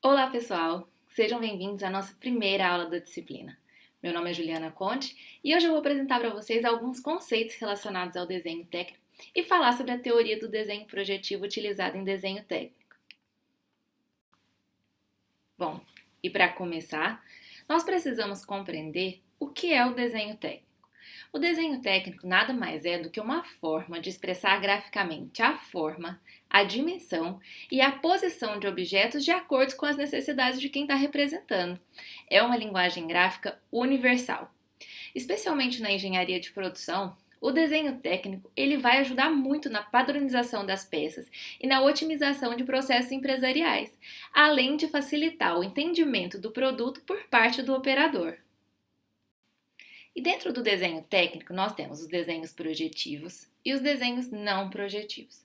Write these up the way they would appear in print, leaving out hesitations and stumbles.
Olá, pessoal! Sejam bem-vindos à nossa primeira aula da disciplina. Meu nome é Juliana Conte e hoje eu vou apresentar para vocês alguns conceitos relacionados ao desenho técnico e falar sobre a teoria do desenho projetivo utilizada em desenho técnico. Bom, e para começar, nós precisamos compreender o que é o desenho técnico. O desenho técnico nada mais é do que uma forma de expressar graficamente a forma, a dimensão e a posição de objetos de acordo com as necessidades de quem está representando. É uma linguagem gráfica universal. Especialmente na engenharia de produção, o desenho técnico ele vai ajudar muito na padronização das peças e na otimização de processos empresariais, além de facilitar o entendimento do produto por parte do operador. E dentro do desenho técnico, nós temos os desenhos projetivos e os desenhos não projetivos.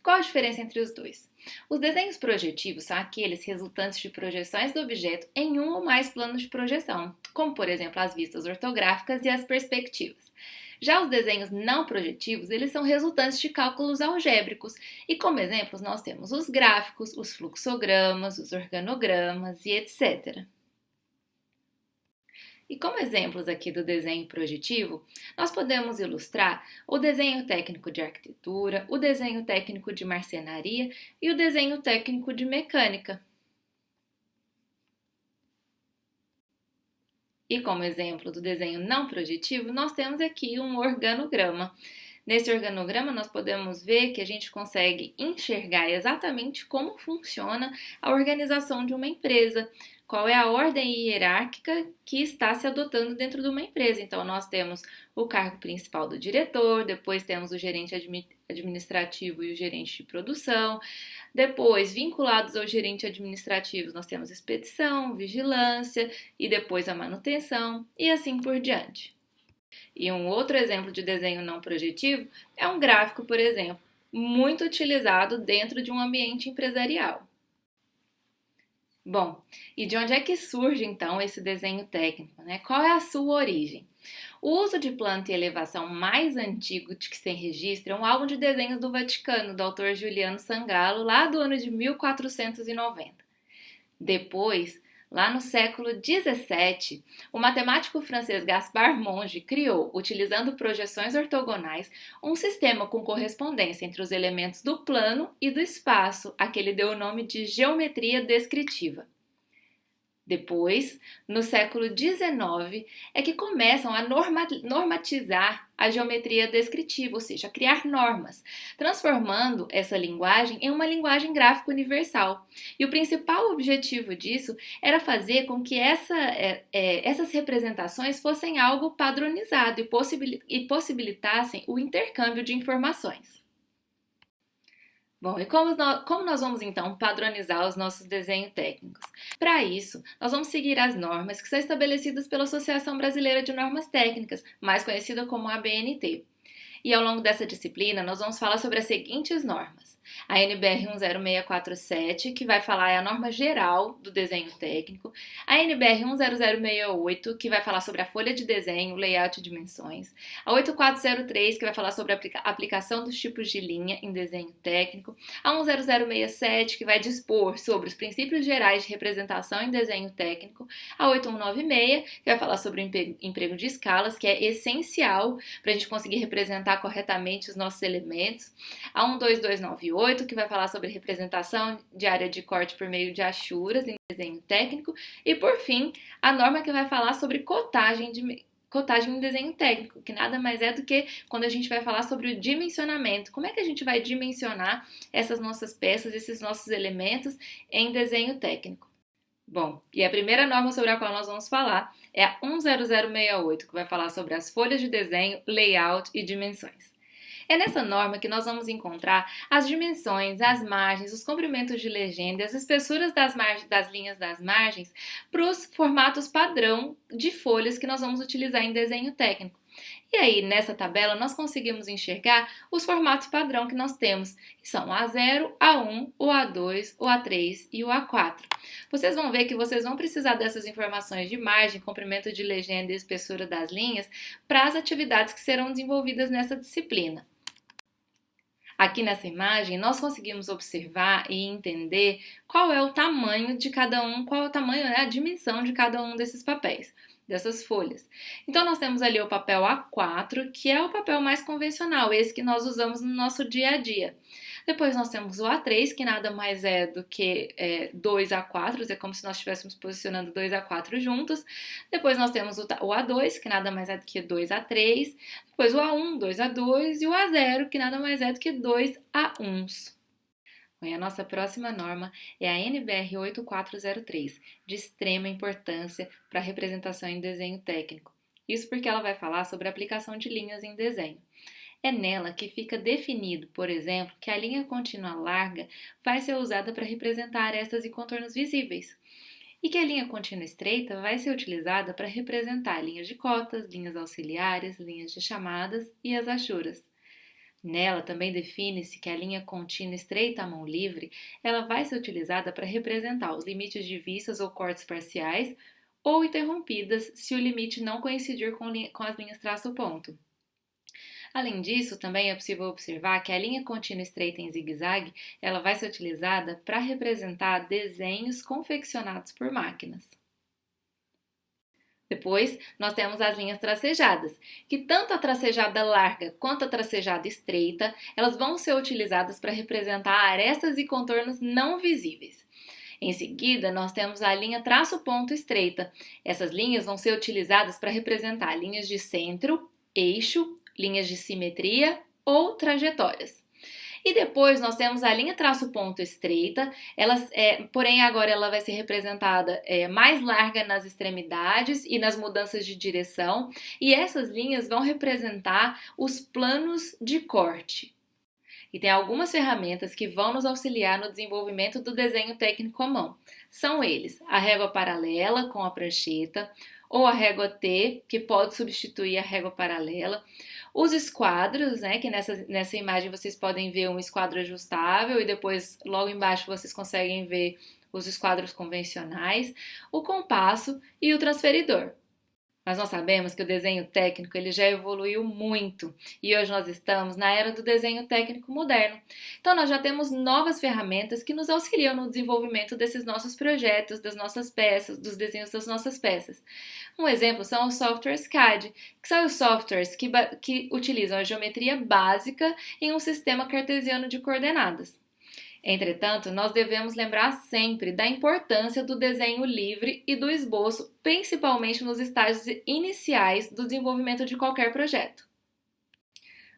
Qual a diferença entre os dois? Os desenhos projetivos são aqueles resultantes de projeções do objeto em um ou mais planos de projeção, como por exemplo as vistas ortográficas e as perspectivas. Já os desenhos não projetivos, eles são resultantes de cálculos algébricos e como exemplos nós temos os gráficos, os fluxogramas, os organogramas e etc. E como exemplos aqui do desenho projetivo, nós podemos ilustrar o desenho técnico de arquitetura, o desenho técnico de marcenaria e o desenho técnico de mecânica. E como exemplo do desenho não projetivo, nós temos aqui um organograma. Nesse organograma, nós podemos ver que a gente consegue enxergar exatamente como funciona a organização de uma empresa, qual é a ordem hierárquica que está se adotando dentro de uma empresa. Então, nós temos o cargo principal do diretor, depois temos o gerente administrativo e o gerente de produção. Depois, vinculados ao gerente administrativo, nós temos expedição, vigilância e depois a manutenção e assim por diante. E um outro exemplo de desenho não projetivo é um gráfico, por exemplo, muito utilizado dentro de um ambiente empresarial. Bom, e de onde é que surge então esse desenho técnico, né? Qual é a sua origem? O uso de planta e elevação mais antigo de que se registra é um álbum de desenhos do Vaticano, do autor Giuliano Sangallo, lá do ano de 1490. Depois, lá no século XVII, o matemático francês Gaspard Monge criou, utilizando projeções ortogonais, um sistema com correspondência entre os elementos do plano e do espaço, a que ele deu o nome de geometria descritiva. Depois, no século XIX, é que começam a normatizar a geometria descritiva, ou seja, a criar normas, transformando essa linguagem em uma linguagem gráfica universal. E o principal objetivo disso era fazer com que essas representações fossem algo padronizado e possibilitassem o intercâmbio de informações. Bom, e como nós vamos então padronizar os nossos desenhos técnicos? Para isso, nós vamos seguir as normas que são estabelecidas pela Associação Brasileira de Normas Técnicas, mais conhecida como ABNT. E ao longo dessa disciplina, nós vamos falar sobre as seguintes normas. A NBR 10647, que vai falar é a norma geral do desenho técnico. A NBR 10068, que vai falar sobre a folha de desenho, layout e dimensões. A 8403, que vai falar sobre a aplicação dos tipos de linha em desenho técnico. A 10067, que vai dispor sobre os princípios gerais de representação em desenho técnico. A 8196, que vai falar sobre o emprego de escalas, que é essencial para a gente conseguir representar corretamente os nossos elementos. A 12298, que vai falar sobre representação de área de corte por meio de achuras em desenho técnico. E, por fim, a norma que vai falar sobre cotagem em desenho técnico, que nada mais é do que quando a gente vai falar sobre o dimensionamento. Como é que a gente vai dimensionar essas nossas peças, esses nossos elementos em desenho técnico? Bom, e a primeira norma sobre a qual nós vamos falar é a 10068, que vai falar sobre as folhas de desenho, layout e dimensões. É nessa norma que nós vamos encontrar as dimensões, as margens, os comprimentos de legenda, as espessuras das linhas das margens para os formatos padrão de folhas que nós vamos utilizar em desenho técnico. E aí, nessa tabela, nós conseguimos enxergar os formatos padrão que nós temos, que são o A0, A1, o A2, o A3 e o A4. Vocês vão ver que vocês vão precisar dessas informações de margem, comprimento de legenda e espessura das linhas para as atividades que serão desenvolvidas nessa disciplina. Aqui nessa imagem, nós conseguimos observar e entender qual é o tamanho de cada um, qual é o tamanho, né, a dimensão de cada um desses papéis, dessas folhas. Então, nós temos ali o papel A4, que é o papel mais convencional, esse que nós usamos no nosso dia a dia. Depois nós temos o A3, que nada mais é do que dois A4, é como se nós estivéssemos posicionando dois A4 juntos. Depois nós temos o A2, que nada mais é do que dois A3. Depois o A1, dois A2 e o A0, que nada mais é do que dois A1s. E a nossa próxima norma é a NBR 8403, de extrema importância para a representação em desenho técnico. Isso porque ela vai falar sobre a aplicação de linhas em desenho. É nela que fica definido, por exemplo, que a linha contínua larga vai ser usada para representar arestas e contornos visíveis, e que a linha contínua estreita vai ser utilizada para representar linhas de cotas, linhas auxiliares, linhas de chamadas e as achuras. Nela também define-se que a linha contínua estreita à mão livre ela vai ser utilizada para representar os limites de vistas ou cortes parciais ou interrompidas se o limite não coincidir com as linhas traço-ponto. Além disso, também é possível observar que a linha contínua estreita em zigue-zague ela vai ser utilizada para representar desenhos confeccionados por máquinas. Depois, nós temos as linhas tracejadas, que tanto a tracejada larga quanto a tracejada estreita, elas vão ser utilizadas para representar arestas e contornos não visíveis. Em seguida, nós temos a linha traço-ponto estreita. Essas linhas vão ser utilizadas para representar linhas de centro, eixo, linhas de simetria ou trajetórias. E depois nós temos a linha traço-ponto estreita, porém agora ela vai ser representada mais larga nas extremidades e nas mudanças de direção, e essas linhas vão representar os planos de corte. E tem algumas ferramentas que vão nos auxiliar no desenvolvimento do desenho técnico à mão. São eles a régua paralela com a prancheta, ou a régua T, que pode substituir a régua paralela. Os esquadros, né, que nessa imagem vocês podem ver um esquadro ajustável e depois logo embaixo vocês conseguem ver os esquadros convencionais, o compasso e o transferidor. Mas nós sabemos que o desenho técnico ele já evoluiu muito e hoje nós estamos na era do desenho técnico moderno. Então nós já temos novas ferramentas que nos auxiliam no desenvolvimento desses nossos projetos, das nossas peças, dos desenhos das nossas peças. Um exemplo são os softwares CAD, que são os softwares que utilizam a geometria básica em um sistema cartesiano de coordenadas. Entretanto, nós devemos lembrar sempre da importância do desenho livre e do esboço, principalmente nos estágios iniciais do desenvolvimento de qualquer projeto.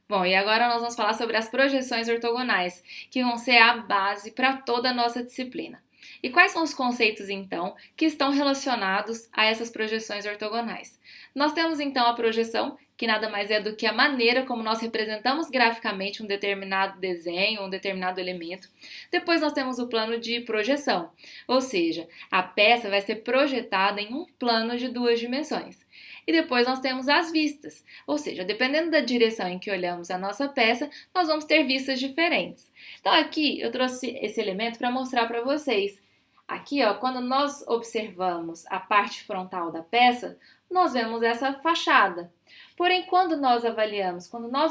Bom, e agora nós vamos falar sobre as projeções ortogonais, que vão ser a base para toda a nossa disciplina. E quais são os conceitos, então, que estão relacionados a essas projeções ortogonais? Nós temos, então, a projeção, que nada mais é do que a maneira como nós representamos graficamente um determinado desenho, um determinado elemento. Depois nós temos o plano de projeção, ou seja, a peça vai ser projetada em um plano de duas dimensões. E depois nós temos as vistas, ou seja, dependendo da direção em que olhamos a nossa peça, nós vamos ter vistas diferentes. Então aqui eu trouxe esse elemento para mostrar para vocês. Aqui, ó, quando nós observamos a parte frontal da peça, nós vemos essa fachada. Porém, quando nós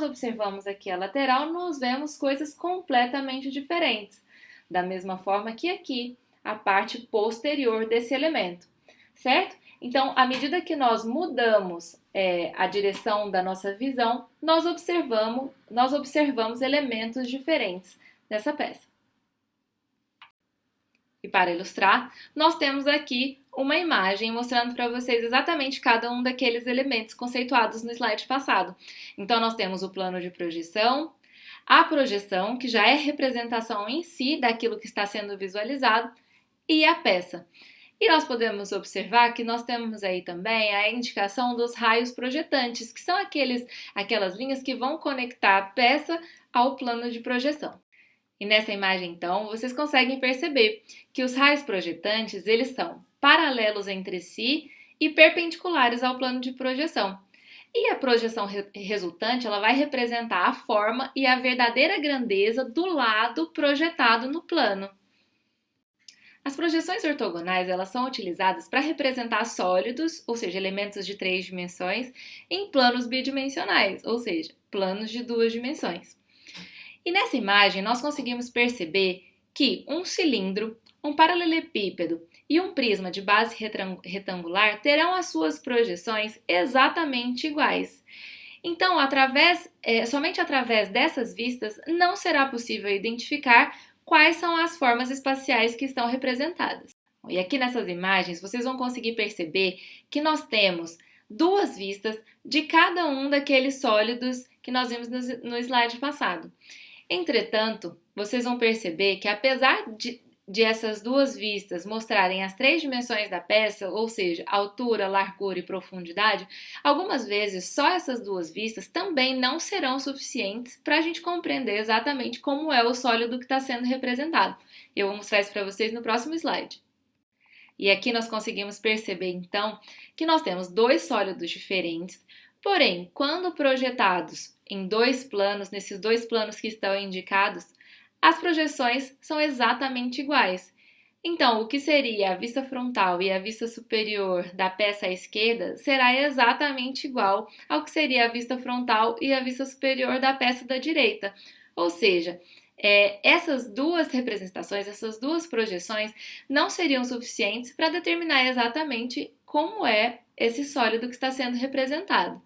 observamos aqui a lateral, nós vemos coisas completamente diferentes. Da mesma forma que aqui, a parte posterior desse elemento, certo? Então, à medida que nós mudamos a direção da nossa visão, nós observamos elementos diferentes nessa peça. E para ilustrar, nós temos aqui uma imagem mostrando para vocês exatamente cada um daqueles elementos conceituados no slide passado. Então, nós temos o plano de projeção, a projeção, que já é representação em si daquilo que está sendo visualizado, e a peça. E nós podemos observar que nós temos aí também a indicação dos raios projetantes, que são aquelas linhas que vão conectar a peça ao plano de projeção. E nessa imagem, então, vocês conseguem perceber que os raios projetantes, eles são paralelos entre si e perpendiculares ao plano de projeção. E a projeção resultante, ela vai representar a forma e a verdadeira grandeza do lado projetado no plano. As projeções ortogonais, elas são utilizadas para representar sólidos, ou seja, elementos de 3 dimensões, em planos bidimensionais, ou seja, planos de 2 dimensões. E nessa imagem nós conseguimos perceber que um cilindro, um paralelepípedo e um prisma de base retangular terão as suas projeções exatamente iguais. Então, somente através dessas vistas não será possível identificar quais são as formas espaciais que estão representadas. E aqui nessas imagens vocês vão conseguir perceber que nós temos duas vistas de cada um daqueles sólidos que nós vimos no slide passado. Entretanto, vocês vão perceber que apesar de essas duas vistas mostrarem as três dimensões da peça, ou seja, altura, largura e profundidade, algumas vezes só essas duas vistas também não serão suficientes para a gente compreender exatamente como é o sólido que está sendo representado. Eu vou mostrar isso para vocês no próximo slide. E aqui nós conseguimos perceber, então, que nós temos dois sólidos diferentes, porém, quando projetados em dois planos, nesses dois planos que estão indicados, as projeções são exatamente iguais. Então, o que seria a vista frontal e a vista superior da peça à esquerda será exatamente igual ao que seria a vista frontal e a vista superior da peça da direita. Ou seja, essas duas representações, essas duas projeções não seriam suficientes para determinar exatamente como é esse sólido que está sendo representado.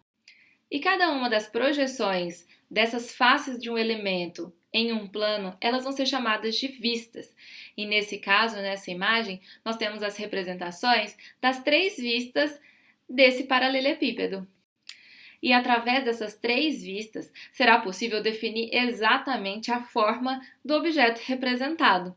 E cada uma das projeções dessas faces de um elemento em um plano, elas vão ser chamadas de vistas. E nesse caso, nessa imagem, nós temos as representações das três vistas desse paralelepípedo. E através dessas três vistas, será possível definir exatamente a forma do objeto representado.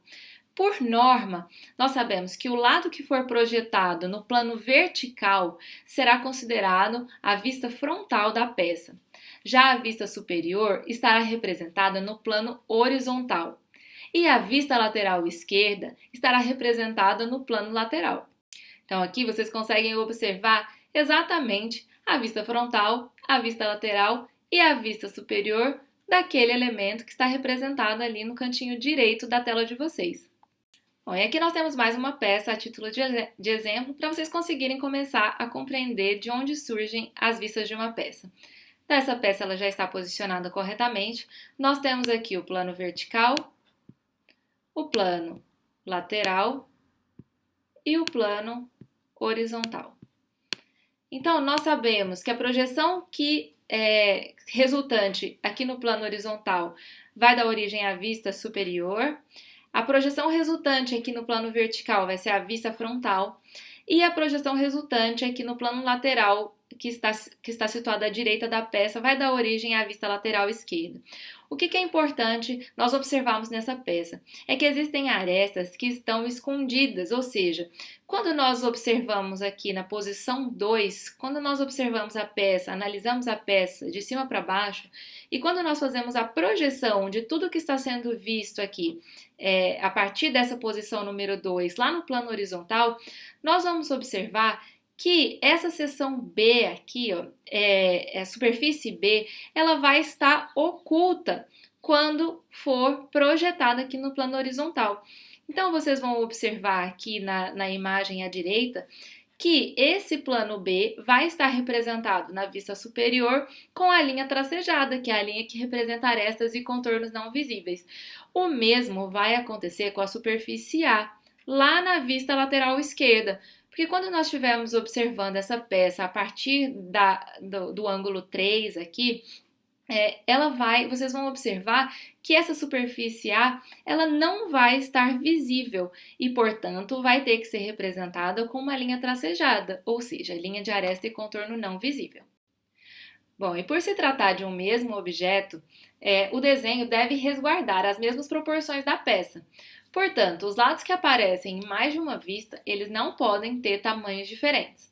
Por norma, nós sabemos que o lado que for projetado no plano vertical será considerado a vista frontal da peça. Já a vista superior estará representada no plano horizontal. E a vista lateral esquerda estará representada no plano lateral. Então aqui vocês conseguem observar exatamente a vista frontal, a vista lateral e a vista superior daquele elemento que está representado ali no cantinho direito da tela de vocês. Bom, e aqui nós temos mais uma peça a título de exemplo para vocês conseguirem começar a compreender de onde surgem as vistas de uma peça. Então, essa peça ela já está posicionada corretamente. Nós temos aqui o plano vertical, o plano lateral e o plano horizontal. Então, nós sabemos que a projeção que é resultante aqui no plano horizontal vai dar origem à vista superior. A projeção resultante aqui no plano vertical vai ser a vista frontal e a projeção resultante aqui no plano lateral, que está situada à direita da peça, vai dar origem à vista lateral esquerda. O que é importante nós observarmos nessa peça? É que existem arestas que estão escondidas, ou seja, quando nós observamos aqui na posição 2, quando nós observamos a peça, analisamos a peça de cima para baixo, e quando nós fazemos a projeção de tudo que está sendo visto aqui, a partir dessa posição número 2, lá no plano horizontal, nós vamos observar que essa seção B aqui, a superfície B, ela vai estar oculta quando for projetada aqui no plano horizontal. Então, vocês vão observar aqui na imagem à direita que esse plano B vai estar representado na vista superior com a linha tracejada, que é a linha que representa arestas e contornos não visíveis. O mesmo vai acontecer com a superfície A, lá na vista lateral esquerda, porque quando nós estivermos observando essa peça a partir do ângulo 3 aqui, vocês vão observar que essa superfície A, ela não vai estar visível e, portanto, vai ter que ser representada com uma linha tracejada, ou seja, linha de aresta e contorno não visível. Bom, e por se tratar de um mesmo objeto, o desenho deve resguardar as mesmas proporções da peça. Portanto, os lados que aparecem em mais de uma vista, eles não podem ter tamanhos diferentes.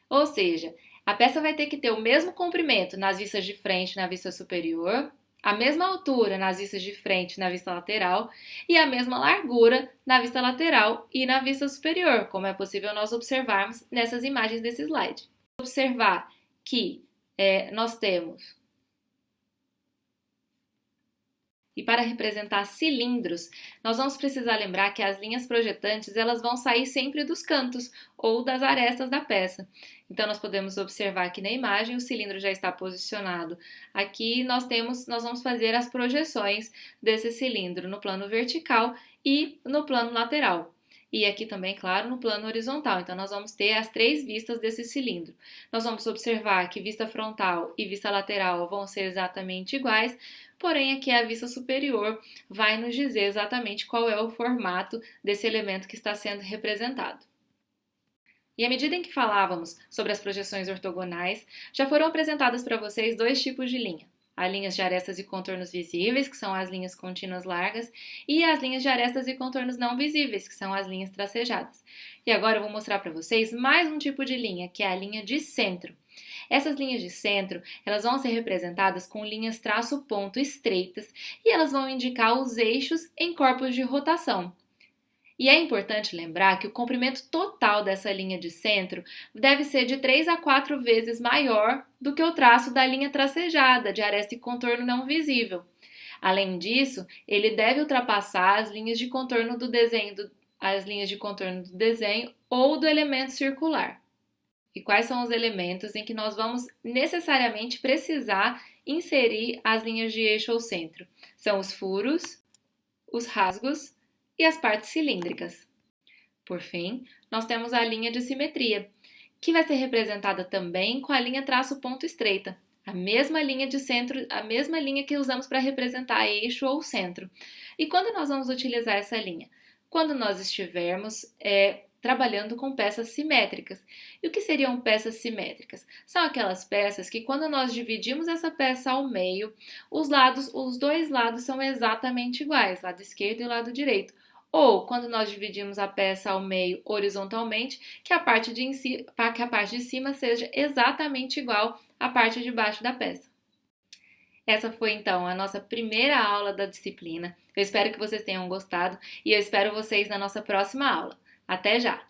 Ou seja, a peça vai ter que ter o mesmo comprimento nas vistas de frente e na vista superior, a mesma altura nas vistas de frente e na vista lateral e a mesma largura na vista lateral e na vista superior, como é possível nós observarmos nessas imagens desse slide. Observar que nós temos E para representar cilindros, nós vamos precisar lembrar que as linhas projetantes elas vão sair sempre dos cantos ou das arestas da peça. Então nós podemos observar aqui na imagem o cilindro já está posicionado. Aqui nós vamos fazer as projeções desse cilindro no plano vertical e no plano lateral. E aqui também, claro, no plano horizontal. Então, nós vamos ter as 3 vistas desse cilindro. Nós vamos observar que vista frontal e vista lateral vão ser exatamente iguais, porém aqui a vista superior vai nos dizer exatamente qual é o formato desse elemento que está sendo representado. E à medida em que falávamos sobre as projeções ortogonais, já foram apresentadas para vocês 2 tipos de linha. As linhas de arestas e contornos visíveis, que são as linhas contínuas largas, e as linhas de arestas e contornos não visíveis, que são as linhas tracejadas. E agora eu vou mostrar para vocês mais um tipo de linha, que é a linha de centro. Essas linhas de centro, elas vão ser representadas com linhas traço-ponto estreitas e elas vão indicar os eixos em corpos de rotação. E é importante lembrar que o comprimento total dessa linha de centro deve ser de 3 a 4 vezes maior do que o traço da linha tracejada, de aresta e contorno não visível. Além disso, ele deve ultrapassar as linhas de contorno do desenho, ou do elemento circular. E quais são os elementos em que nós vamos necessariamente precisar inserir as linhas de eixo ou centro? São os furos, os rasgos e as partes cilíndricas. Por fim, nós temos a linha de simetria, que vai ser representada também com a linha traço-ponto estreita, a mesma linha de centro, a mesma linha que usamos para representar eixo ou centro. E quando nós vamos utilizar essa linha? Quando nós estivermos trabalhando com peças simétricas. E o que seriam peças simétricas? São aquelas peças que quando nós dividimos essa peça ao meio, os 2 lados são exatamente iguais, lado esquerdo e lado direito. Ou quando nós dividimos a peça ao meio horizontalmente, que a parte de cima seja exatamente igual à parte de baixo da peça. Essa foi então a nossa primeira aula da disciplina. Eu espero que vocês tenham gostado e eu espero vocês na nossa próxima aula. Até já!